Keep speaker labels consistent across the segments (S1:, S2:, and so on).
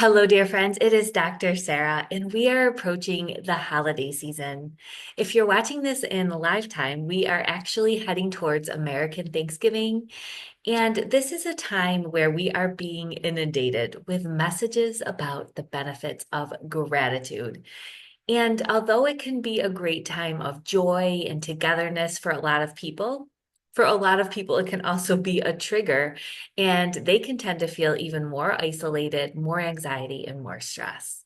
S1: Hello, dear friends. It is Dr. Sarah, and we are approaching the holiday season. If you're watching this in live time, we are actually heading towards American Thanksgiving. And this is a time where we are being inundated with messages about the benefits of gratitude. And although it can be a great time of joy and togetherness for a lot of people, it can also be a trigger, and they can tend to feel even more isolated, more anxiety, and more stress.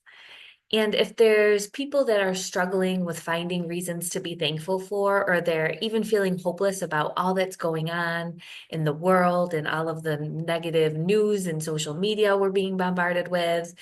S1: And if there's people that are struggling with finding reasons to be thankful for, or they're even feeling hopeless about all that's going on in the world and all of the negative news and social media we're being bombarded with,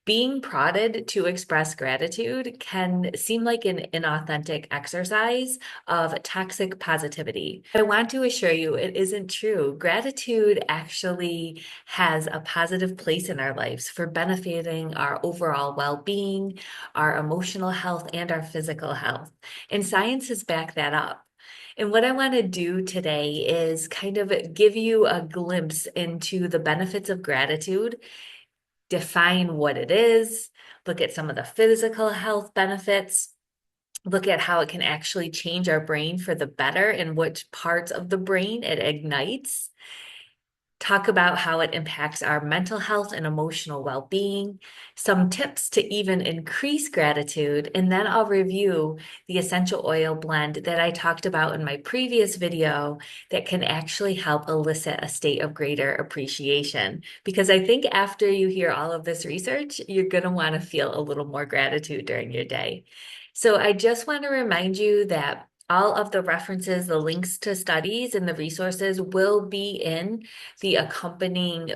S1: being prodded to express gratitude can seem like an inauthentic exercise of toxic positivity. I want to assure you it isn't true. Gratitude actually has a positive place in our lives for benefiting our overall well-being, our emotional health, and our physical health. And science has backed that up. And what I want to do today is kind of give you a glimpse into the benefits of gratitude, define what it is, look at some of the physical health benefits, look at how it can actually change our brain for the better and which parts of the brain it ignites, talk about how it impacts our mental health and emotional well-being, some tips to even increase gratitude, and then I'll review the essential oil blend that I talked about in my previous video that can actually help elicit a state of greater appreciation. Because I think after you hear all of this research, you're going to want to feel a little more gratitude during your day. So I just want to remind you that all of the references, the links to studies, and the resources will be in the accompanying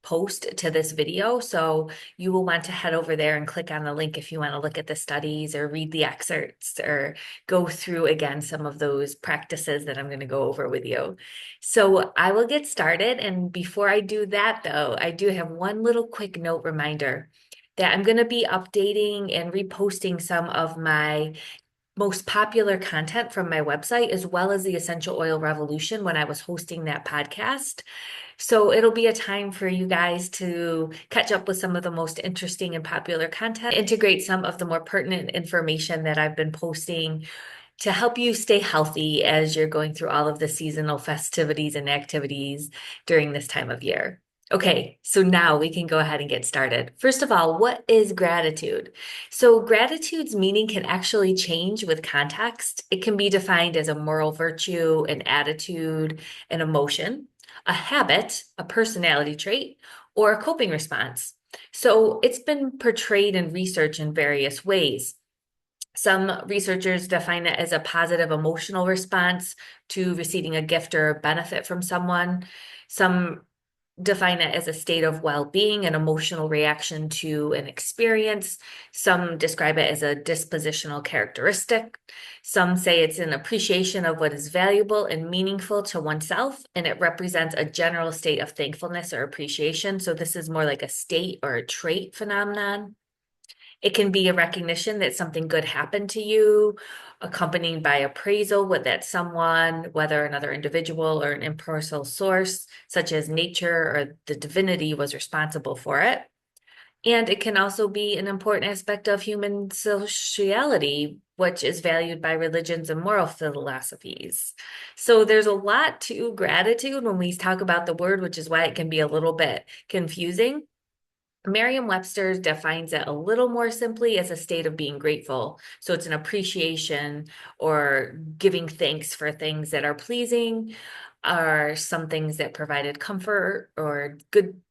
S1: post to this video. So you will want to head over there and click on the link if you want to look at the studies or read the excerpts or go through again some of those practices that I'm going to go over with you. So I will get started. And before I do that, though, I do have one little quick note reminder that I'm going to be updating and reposting some of my most popular content from my website, as well as the Essential Oil Revolution when I was hosting that podcast. So it'll be a time for you guys to catch up with some of the most interesting and popular content, integrate some of the more pertinent information that I've been posting to help you stay healthy as you're going through all of the seasonal festivities and activities during this time of year. Okay, so now we can go ahead and get started. First of all, what is gratitude? So, gratitude's meaning can actually change with context. It can be defined as a moral virtue, an attitude, an emotion, a habit, a personality trait, or a coping response. So, it's been portrayed in research in various ways. Some researchers define it as a positive emotional response to receiving a gift or benefit from someone. Some define it as a state of well-being, an emotional reaction to an experience. Some describe it as a dispositional characteristic. Some say it's an appreciation of what is valuable and meaningful to oneself, and it represents a general state of thankfulness or appreciation. So this is more like a state or a trait phenomenon. It can be a recognition that something good happened to you, accompanied by appraisal with that someone, whether another individual or an impersonal source, such as nature or the divinity, was responsible for it. And it can also be an important aspect of human sociality, which is valued by religions and moral philosophies. So there's a lot to gratitude when we talk about the word, which is why it can be a little bit confusing. Merriam-Webster defines it a little more simply as a state of being grateful. So it's an appreciation or giving thanks for things that are pleasing, or some things that provided comfort or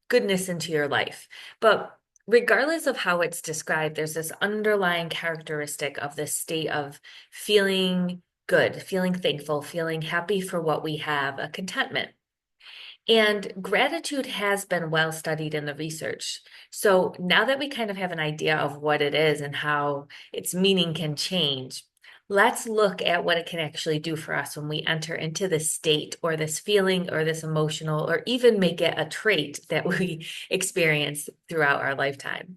S1: goodness into your life. But regardless of how it's described, there's this underlying characteristic of this state of feeling good, feeling thankful, feeling happy for what we have, a contentment. And gratitude has been well studied in the research. So now that we kind of have an idea of what it is and how its meaning can change, let's look at what it can actually do for us when we enter into this state or this feeling or this emotional, or even make it a trait that we experience throughout our lifetime.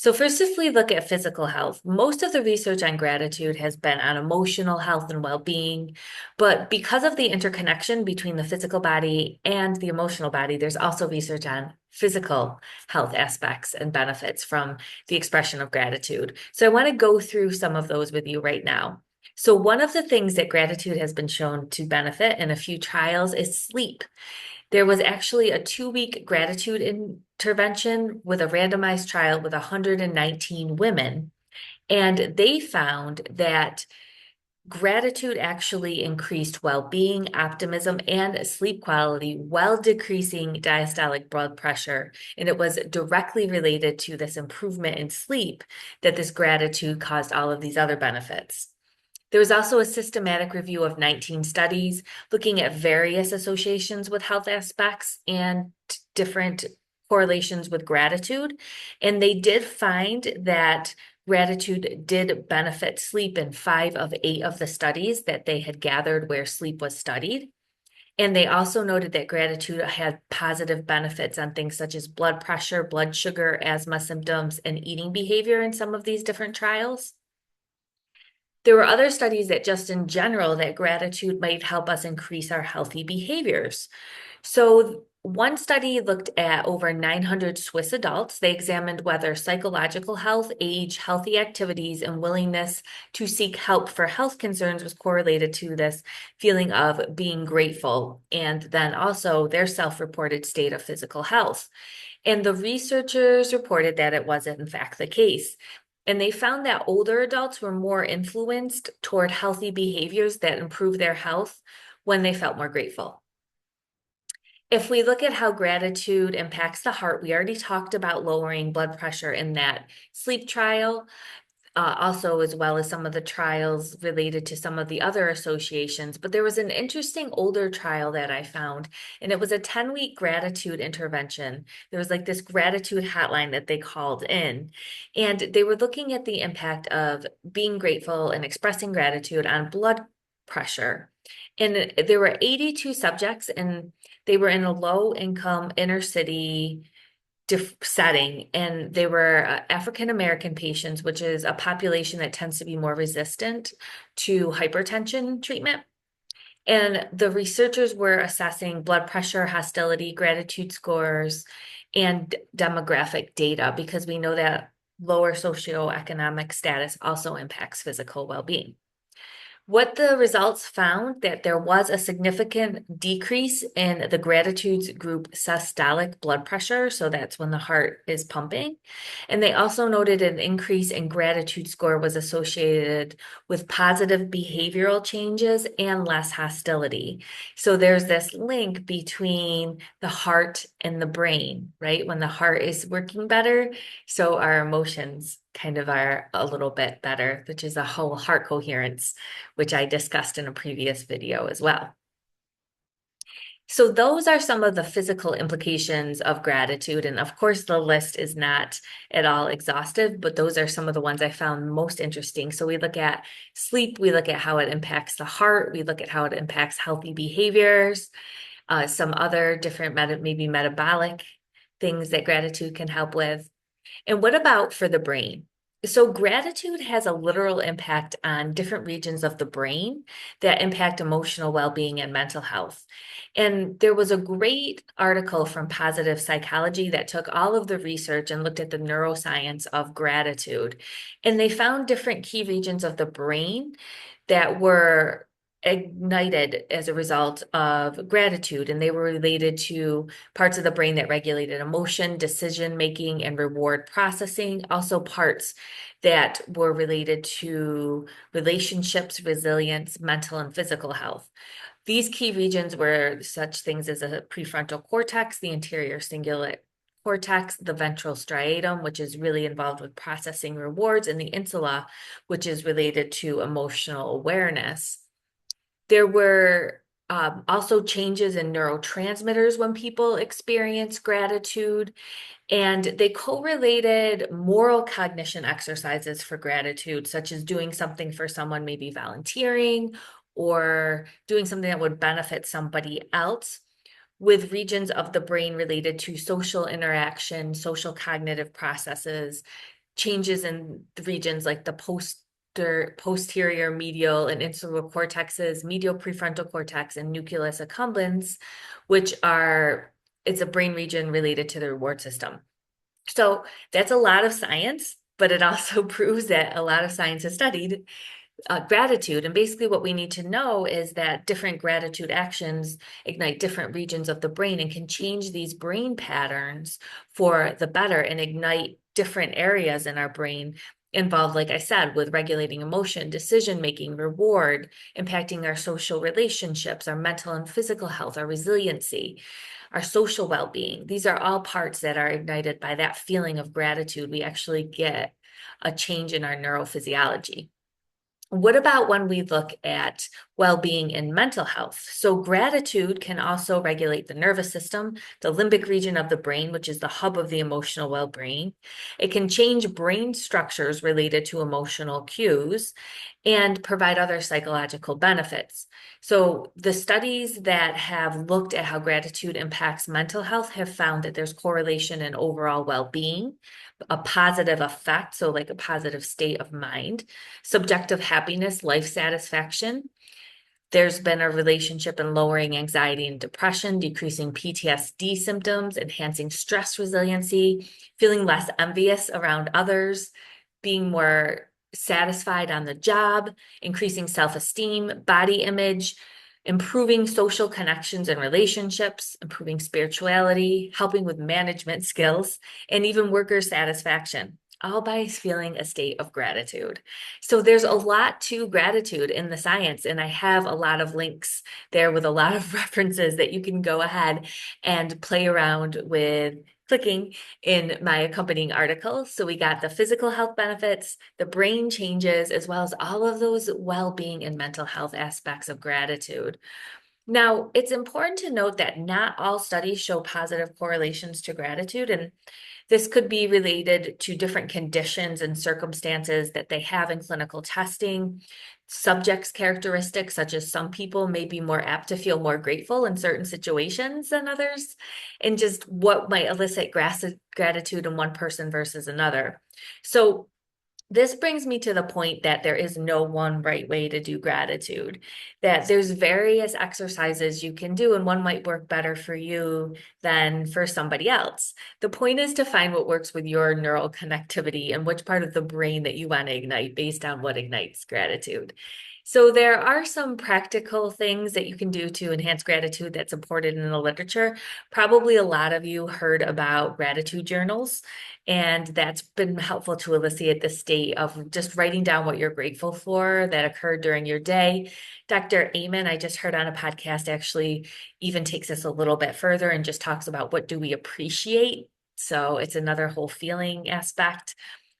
S1: So first, if we look at physical health, most of the research on gratitude has been on emotional health and well-being. But because of the interconnection between the physical body and the emotional body, there's also research on physical health aspects and benefits from the expression of gratitude. So I want to go through some of those with you right now. So one of the things that gratitude has been shown to benefit in a few trials is sleep. There was actually a 2-week gratitude intervention with a randomized trial with 119 women. And they found that gratitude actually increased well-being, optimism, and sleep quality while decreasing diastolic blood pressure. And it was directly related to this improvement in sleep that this gratitude caused all of these other benefits. There was also a systematic review of 19 studies looking at various associations with health aspects and different correlations with gratitude. And they did find that gratitude did benefit sleep in 5 of 8 of the studies that they had gathered where sleep was studied. And they also noted that gratitude had positive benefits on things such as blood pressure, blood sugar, asthma symptoms, and eating behavior in some of these different trials. There were other studies that just in general that gratitude might help us increase our healthy behaviors. So one study looked at over 900 Swiss adults. They examined whether psychological health, age, healthy activities, and willingness to seek help for health concerns was correlated to this feeling of being grateful, and then also their self-reported state of physical health. And the researchers reported that it was in fact the case. And they found that older adults were more influenced toward healthy behaviors that improve their health when they felt more grateful. If we look at how gratitude impacts the heart, we already talked about lowering blood pressure in that sleep trial. Also, as well as some of the trials related to some of the other associations. But there was an interesting older trial that I found, and it was a 10-week gratitude intervention. There was like this gratitude hotline that they called in, and they were looking at the impact of being grateful and expressing gratitude on blood pressure. And there were 82 subjects, and they were in a low income inner city setting, and they were African American patients, which is a population that tends to be more resistant to hypertension treatment. And the researchers were assessing blood pressure, hostility, gratitude scores, and demographic data because we know that lower socioeconomic status also impacts physical well-being. What the results found that there was a significant decrease in the gratitudes group systolic blood pressure. So that's when the heart is pumping. And they also noted an increase in gratitude score was associated with positive behavioral changes and less hostility. So there's this link between the heart and the brain, right? When the heart is working better, so our emotions kind of are a little bit better, which is a whole heart coherence, which I discussed in a previous video as well. So those are some of the physical implications of gratitude. And of course, the list is not at all exhaustive, but those are some of the ones I found most interesting. So we look at sleep, we look at how it impacts the heart, we look at how it impacts healthy behaviors, some other different maybe metabolic things that gratitude can help with. And what about for the brain? So gratitude has a literal impact on different regions of the brain that impact emotional well-being and mental health. And there was a great article from Positive Psychology that took all of the research and looked at the neuroscience of gratitude. And they found different key regions of the brain that were ignited as a result of gratitude, and they were related to parts of the brain that regulated emotion, decision making, and reward processing, also parts that were related to relationships, resilience, mental and physical health. These key regions were such things as a prefrontal cortex, the anterior cingulate cortex, the ventral striatum, which is really involved with processing rewards, and the insula, which is related to emotional awareness. There were also changes in neurotransmitters when people experience gratitude, and they correlated moral cognition exercises for gratitude, such as doing something for someone, maybe volunteering or doing something that would benefit somebody else, with regions of the brain related to social interaction, social cognitive processes, changes in the regions like the posterior medial and insular cortexes, medial prefrontal cortex, and nucleus accumbens, which are, it's a brain region related to the reward system. So that's a lot of science, but it also proves that a lot of science has studied gratitude. And basically, what we need to know is that different gratitude actions ignite different regions of the brain and can change these brain patterns for the better and ignite different areas in our brain involved, like I said, with regulating emotion, decision making, reward, impacting our social relationships, our mental and physical health, our resiliency, our social well being. These are all parts that are ignited by that feeling of gratitude. We actually get a change in our neurophysiology. What about when we look at well-being and mental health? So gratitude can also regulate the nervous system, the limbic region of the brain, which is the hub of the emotional well-being. It can change brain structures related to emotional cues and provide other psychological benefits. So the studies that have looked at how gratitude impacts mental health have found that there's correlation in overall well-being, a positive effect, so like a positive state of mind, subjective happiness, life satisfaction. There's been a relationship in lowering anxiety and depression, decreasing PTSD symptoms, enhancing stress resiliency, feeling less envious around others, being more satisfied on the job, increasing self-esteem, body image, improving social connections and relationships, improving spirituality, helping with management skills, and even worker satisfaction, all by feeling a state of gratitude. So there's a lot to gratitude in the science, and I have a lot of links there with a lot of references that you can go ahead and play around with clicking in my accompanying article. So we got the physical health benefits, the brain changes, as well as all of those well-being and mental health aspects of gratitude. Now, it's important to note that not all studies show positive correlations to gratitude, and this could be related to different conditions and circumstances that they have in clinical testing, subjects' characteristics, such as some people may be more apt to feel more grateful in certain situations than others, and just what might elicit gratitude in one person versus another. So this brings me to the point that there is no one right way to do gratitude, that there's various exercises you can do, and one might work better for you than for somebody else. The point is to find what works with your neural connectivity and which part of the brain that you want to ignite based on what ignites gratitude. So there are some practical things that you can do to enhance gratitude that's supported in the literature. Probably a lot of you heard about gratitude journals, and that's been helpful to elicit the state of just writing down what you're grateful for that occurred during your day. Dr. Amen, I just heard on a podcast, actually even takes us a little bit further and just talks about what do we appreciate. So it's another whole feeling aspect.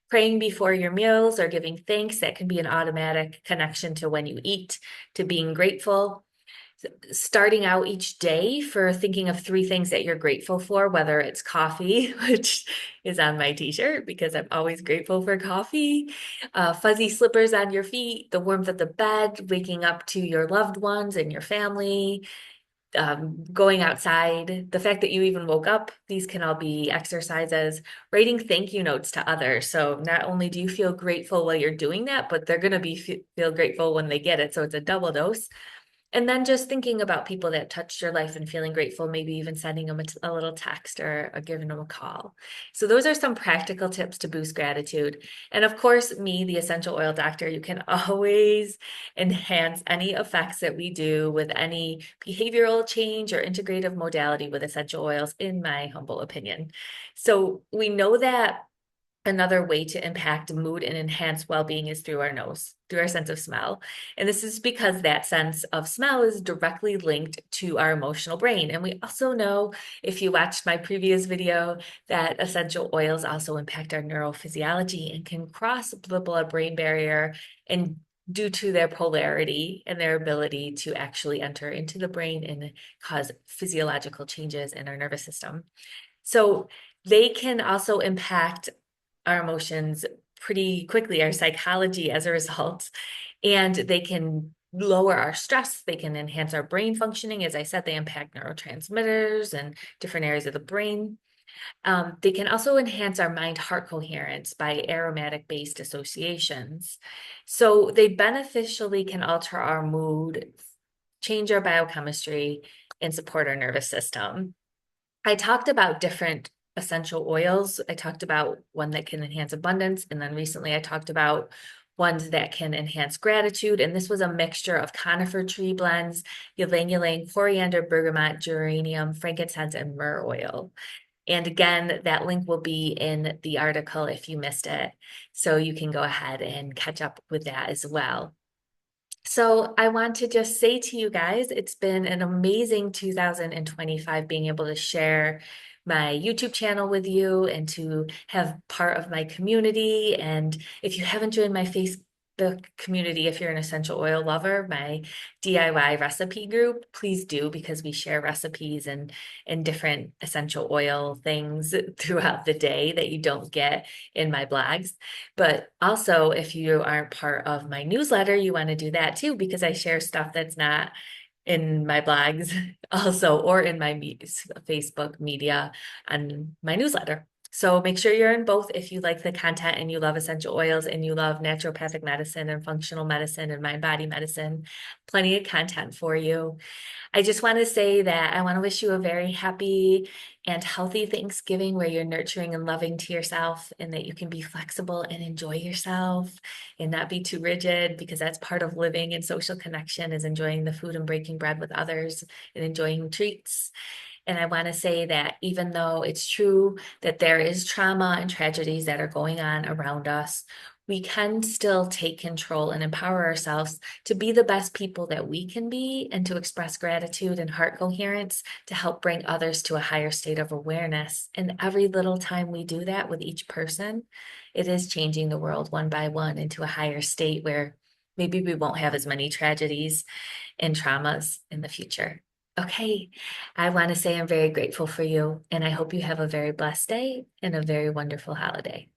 S1: Praying before your meals or giving thanks, that can be an automatic connection to when you eat, to being grateful. Starting out each day for thinking of 3 things that you're grateful for, whether it's coffee, which is on my t-shirt because I'm always grateful for coffee, fuzzy slippers on your feet, the warmth of the bed, waking up to your loved ones and your family, going outside, the fact that you even woke up, these can all be exercises, writing thank you notes to others. So not only do you feel grateful while you're doing that, but they're going to feel grateful when they get it. So it's a double dose. And then just thinking about people that touched your life and feeling grateful, maybe even sending them a little text or giving them a call. So those are some practical tips to boost gratitude. And of course, me, the essential oil doctor, you can always enhance any effects that we do with any behavioral change or integrative modality with essential oils, in my humble opinion. So we know that another way to impact mood and enhance well-being is through our nose, through our sense of smell. And this is because that sense of smell is directly linked to our emotional brain. And we also know, if you watched my previous video, that essential oils also impact our neurophysiology and can cross the blood-brain barrier, and due to their polarity and their ability to actually enter into the brain and cause physiological changes in our nervous system. So they can also impact our emotions pretty quickly, our psychology as a result, and they can lower our stress. They can enhance our brain functioning. As I said, they impact neurotransmitters and different areas of the brain. They can also enhance our mind-heart coherence by aromatic-based associations. So they beneficially can alter our mood, change our biochemistry, and support our nervous system. I talked about different essential oils. I talked about one that can enhance abundance, and then recently I talked about ones that can enhance gratitude. And this was a mixture of conifer tree blends, ylang ylang, coriander, bergamot, geranium, frankincense, and myrrh oil. And again, that link will be in the article if you missed it. So you can go ahead and catch up with that as well. So I want to just say to you guys, it's been an amazing 2025 being able to share my YouTube channel with you and to have part of my community. And if you haven't joined my Facebook community, if you're an essential oil lover, my DIY recipe group, please do, because we share recipes and different essential oil things throughout the day that you don't get in my blogs. But also, if you aren't part of my newsletter, you want to do that too, because I share stuff that's not in my blogs also, or in my Facebook media and my newsletter. So make sure you're in both if you like the content and you love essential oils and you love naturopathic medicine and functional medicine and mind body medicine. Plenty of content for you. I just want to say that I want to wish you a very happy and healthy Thanksgiving where you're nurturing and loving to yourself and that you can be flexible and enjoy yourself and not be too rigid, because that's part of living in social connection, is enjoying the food and breaking bread with others and enjoying treats. And I want to say that even though it's true that there is trauma and tragedies that are going on around us, we can still take control and empower ourselves to be the best people that we can be and to express gratitude and heart coherence to help bring others to a higher state of awareness. And every little time we do that with each person, it is changing the world one by one into a higher state where maybe we won't have as many tragedies and traumas in the future. Okay, I want to say I'm very grateful for you, and I hope you have a very blessed day and a very wonderful holiday.